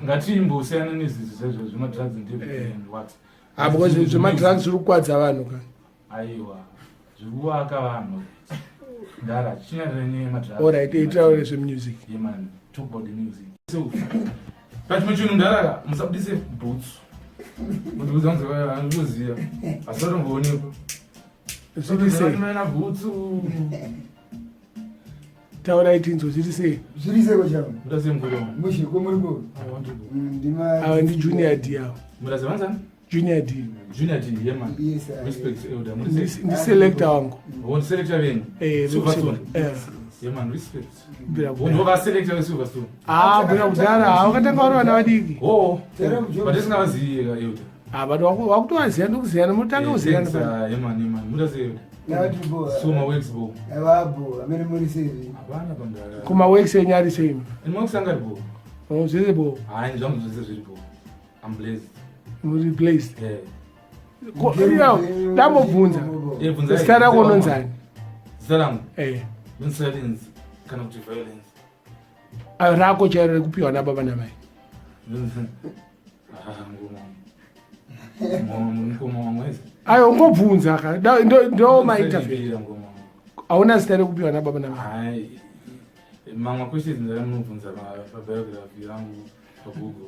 ngati imbosiyana nezizvi zvezvo zvemadrugs and what because zvemadrugs zviri kukwadza vanhu ka aiwa zviri kuvaka vanhu ndara chinyarire nemadrugs. Alright, itaure zvemusic. Yeah man, talk about the music. So pachimwe chinhu ndara musabudise boots mundibudza kunze anoziva asi vatomboonekwa zviriseina boots taura itinzo zvirisei zviriseko chavo mutasemukuru mushiko muriko ava ndi junior d avo mutasevanzani junior d yeman respect elder ndi selector wangu selector venyu Silverstone yeman respect ndovavaselector vesilverstone bwera kudhara wakatanga vari vana vadiki patisingavazivi elder but wakutovaziva ndikuziva nomutanga kuzivana yeman mutaseu kumaworks enyu ari sei animakusangaribo zvese bo hai zvangu zvese zviribo am blessed muri placed ndambobvunza zita rako unonzani zita rangu insolence kana kuti violence rako chairo rekupiwa nababa namai mukoma wamwezi ayo ungobvunza ka ndo mainterview hauna zita rekupiwa nababa namai mamwe questions ndamunobvunza pabiography yangu pagoogle.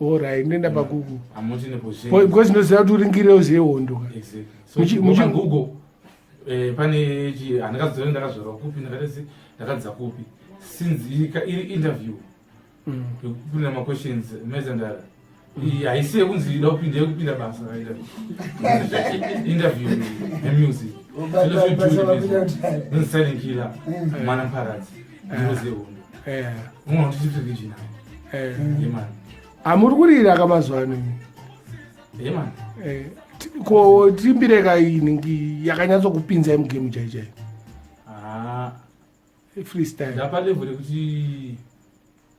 Alright, nenda paGoogle. Amuti neposition. Because ndinoziva kuti uringire uzive hondo. Exactly. So muchi Google pane chi andakazora ndakazora kupi ndakadza kupi since iri interview. Kuna ma questions meza ndara. Haisiye kunzi ida kupinda basa kaita. Interview music. Silent killer. Mwana paradise. Ndinozive hondo. Mwana tichipfeke china. Yemani. Amuri kurira kamazuva ano yeman ko timbireka ingi yakanyatsokupinza mugame chaichai freestyle ndapa level yekuti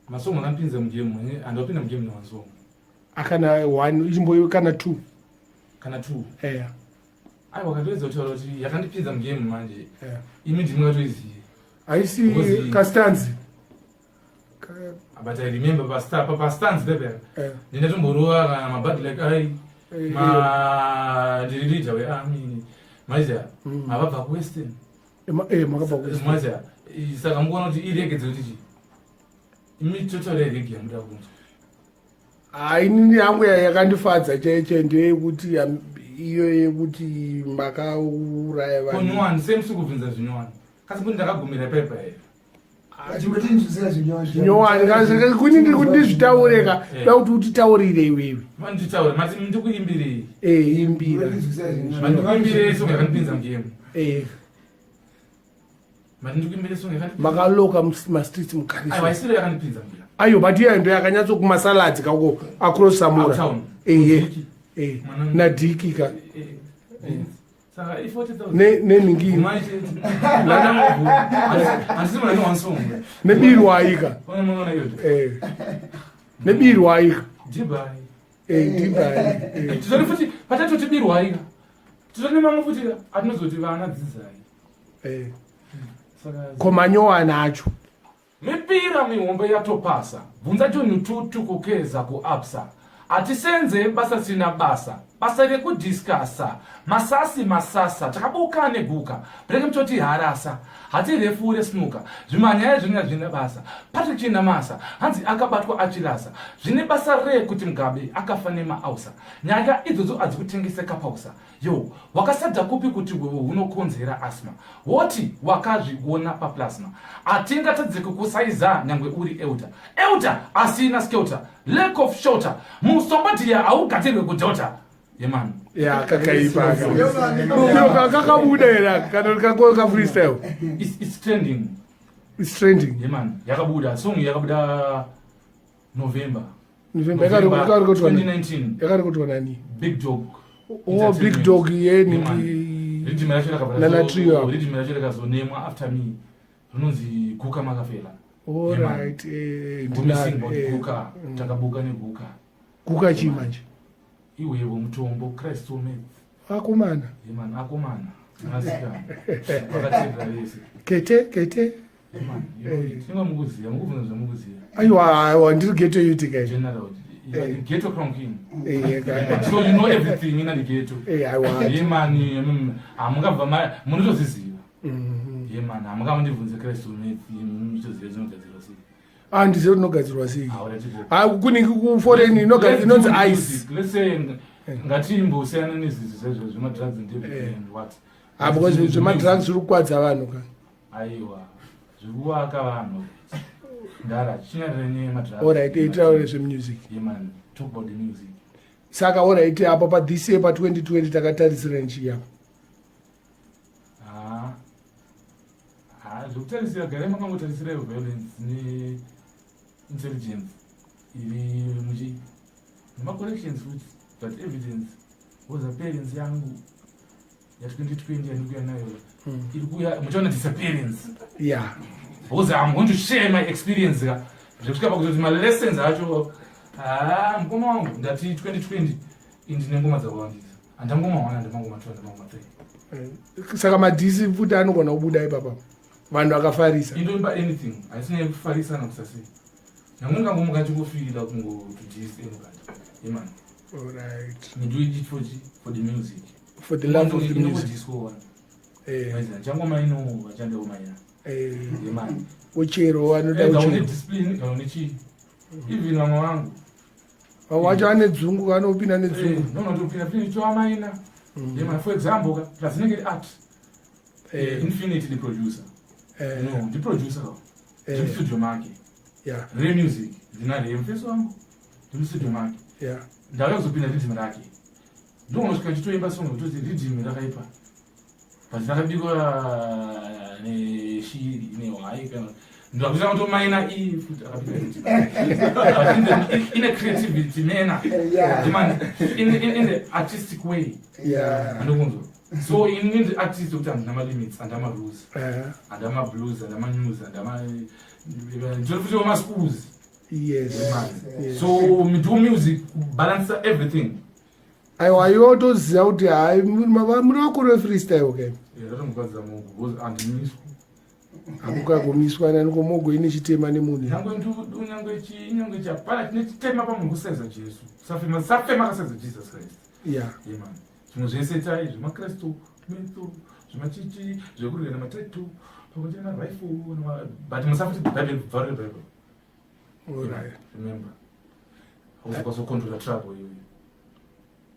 masongo akapinza mugame andapinda mugame namasongo akana 1 ichimboiwe kana 2 ai wakatoedza kutaura kuti yakandipinza mugame manje imi ndimungatoizive haisi kastanzi but I remember pa-stands level ndinatomborowa kana mabadi like ai dirilicha wearmy maizha mavabva kuwestern maizha saka mukuona kuti iregedze kuti chi imi total rege yamuda kunzwa inini yangu yakandifadza chaiche ndeyekuti iyo yekuti makauraya vanhu konyowani semusukubvunza zvinyowani kasi kuti ndakagumira pepa here kunini kuti ndizvitaureka da kuti utitaurire iwewe manditaure mati ndikuimbirei imbira mandikuimbirei songa yakandipinza mugame mandikuimbirei songa yakandipinza makaloka mastreets mukariswaisiro yakandipinza mugame ayo but iyayo ndo yakanyatsokumasaladzi kako across samura nadhikika neningini nebirwaika nebirwaika tizori futi patatoti birwaika tizori nemamwe futi atinozoti vana dzidzai komanyowana acho mipira mihombe yatopasa bvunza tunhu tutukukeza kuabsa atisenze basa sina basa rekudhiskasa masasa takabuka neguka breke mtoti harasa hati refu resnuka zvimanyaya zvina basa Patrick Chinamasa hanzi akabatwa achirasa zvine basa kuti Mugabe akafa nemaausa nyaya idzodzo adzikutengeseka pausa yo wakasadza kupi kuti wewe unokonzera asma woti wakazviona paplasma atingatadzike kusaiza nyangwe uri euta asina skelter lack of shelter musombodiya haugatirwe kudhota yeman kakaipa kakabuda era kana freestyle it's trending yeman yakabuda song yakabuda November 2019 yakarikotwa nani Big Dog Big Dog yeni nana trio ridimira zonemwa after me rinonzi Guka Makafela alright Guka takabuka neguka Guka chimanje iwewe mutombo Christ soulmate akomana yeman akomana nasikana wakatevera yese kete man tingamukuziya mukubvunza zvamukuziya aiwa ndiri ghetto youth guys general ghetto crown king guys so you know everything in the ghetto aiwa man amungabva munotoziziva man amungamundibvunze Kristu mitoziva zvinogadzirwa sei ndiziva inogadzirwa sei kunenge kuforeign inonzi ice let's say ngatimbosiyana nezizi zvezvo zvemadrugs and what because zvemadrugs zviri kukwadza vanhu ka aiwa zviri kuvaka vanhu ndara chinyarire nemadrugs alright itaure zvemusic man talk about the music saka alright apa pa this year pa 2020 takatarisira nchiya zvokutarisira gare makangotarisira violence ne-intelligence iri muchi nemacollections futi but evidence was appearance yangu ya2020 yandikuya nayo iri kuya muchaona disappearance because I'm going to share my experience ka zvekusvika pakuzoti malessons acho mukoma wangu ndati 2020 indine ngoma dzakawandisa handangoma 1 handangoma 2 handangoma 3 saka madhisi futi anogona kubuda ipapa vanhu vakafarisa indoimba anything haisina kufarisa nakusasei namwe kangomuka chingofirira kungotudhisi anybody yeman alright we do it for the music for the love of the music disco one changoma ino vachandewo maina yeman uchero anoda discipline kaone chi even vamwe vangu wacho ane dzungu anopinda nedzungu nonotopinda pini chowa maina yeman for example ka plazinenge art infinity the producer no the producer the studio make re music ndinare mfeso wangu ndi studio make ndauya kuzopinda rhythm rake ndonosvika chitoimba song kutoti rhythm rakaipa but rakabikwa neshiri nehwai kana ndakuita kuti maina futi akapinda in a creativity manner in the artistic way ndokunzo so in the artist ukuthi andina limits andama rules andama blues andama news andama futhi wama schools so me do music balance everything aiwa yotoziva kuti hai muri vakuru freestyle okay ratomukwadza mungu because andimiswa hamukagomiswa nanikomogo ine chitema nemunhu nyangwe chapara chine chitema pamunhu kusaiza jesu safema kasaiza jesus christ man zvimwe zvese tai zvemakristu meto zvemachichi zvekurwira namatatu pakuti marifle but musafuti bible bvare bible remember hauzokontrola trouble iyoyo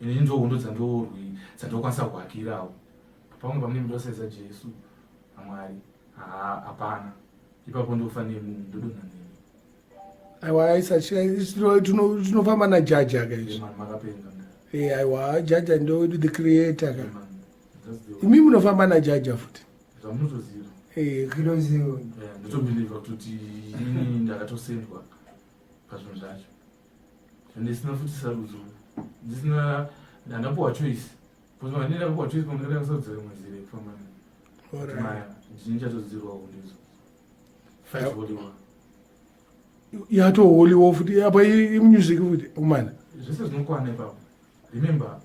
ini ndohondo dzandorwi dzandokwanisa kuhakirawo pamwe pamune ndosaiza jesu amwari hapana ipapo ndofanire munhu ndodonha nemi aiwa aisa tinofamba najaja kaizvo makapenga aiwa jaja ndo the creator ka imi munofamba najaja futi zvamunotoziva kinoziva ndotobhiliva kuti ini ndakatosendwa pazvinhu zvacho ndisina futi sarudzo ndisina ndandapuwa choice kuti ndakapuwa choice pamundakasarudzira mwezire kufamba ndini chatodzirwa kundizo fight holy war yato holy war futi apa imusic futi umana zvese zvinokwana ipapo remember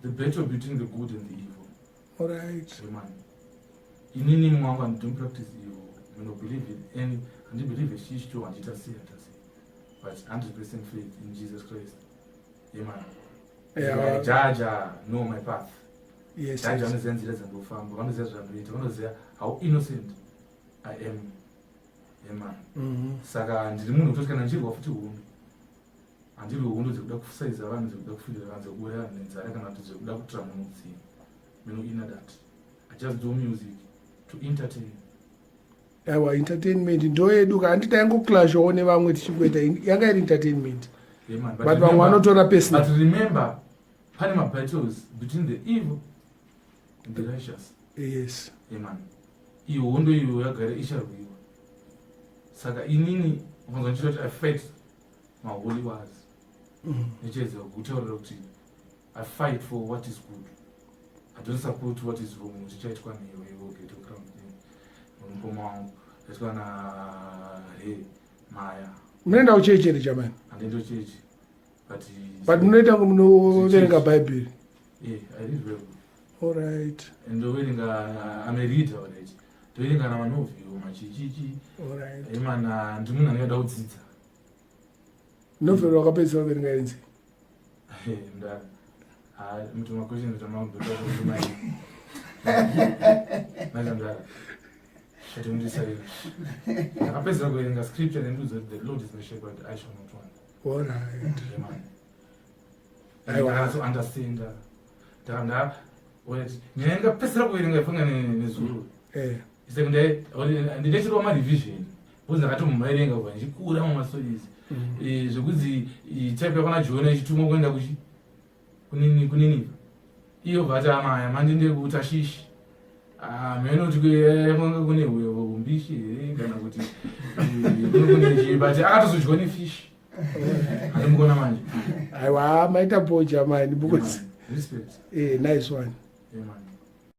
the battle between the good and the evil alright man inini mwangu and don't practice evil when you believe in any and you believe shish to and it but 100% faith in Jesus Christ man jaja know my path jaja vanozenzira dzandofamba vanoziva zvandoita vanoziva how innocent I am man saka ndiri munhu kutoti kana ndichirwa futi hundu handiri hundu dzekuda kusaiza vanhu dzekuda kufirira vanhu dzekuuraya vanhu nenzara kana kuti dzekuda kutora munhu mutsini meno ina that I just do music to entertain aiwa entertainment ndo yedu ka handiti taingoclashawo nevamwe tichikuita yanga iri entertainment but vamwe vanotora personal but remember pane mabattles between the evil and the righteous yes man iyo hondo iyo yagara icharwiwa saka inini ukanzwa ndichoti I fight my holy wars nichedza kutaurira kuti I fight for what is good I don't support what is wrong tichaitwa newewo geto crown nomukoma wangu taitwa nahe maya munoenda kuchechi chamani handendo chechi but munoita munoverenga bhaibheri I read Bible alright and ndoverenga I'm a reader alright toerenga namanovhio machichichi Alright. emana ndimunhu anoda kudzidza Novel wakapedzisa kuverenga inzi. ndara muti maquestions tamabhetaomai naizandara atondisaira ndakapedzisa kuverenga scripture nendiudza kuti the Lord is my shepherd I shall not want. Alright. Aiwa understand ndakanda nyaya ngapedzisira kuverenga ifunga nezuro sekunde ndinechirwa marevision bcause ndakatomumairenga kuva ndichikura mumastories zvekuzi type yakona jona ichitumwa kuenda kuniniva iyo bvati amaya mandinde kutashishi menoti kwanga kune umbishi here kana kuti kune bati akatozodyiwa nefish andimukona manje Aiwa maita boja mani because respect nice one. man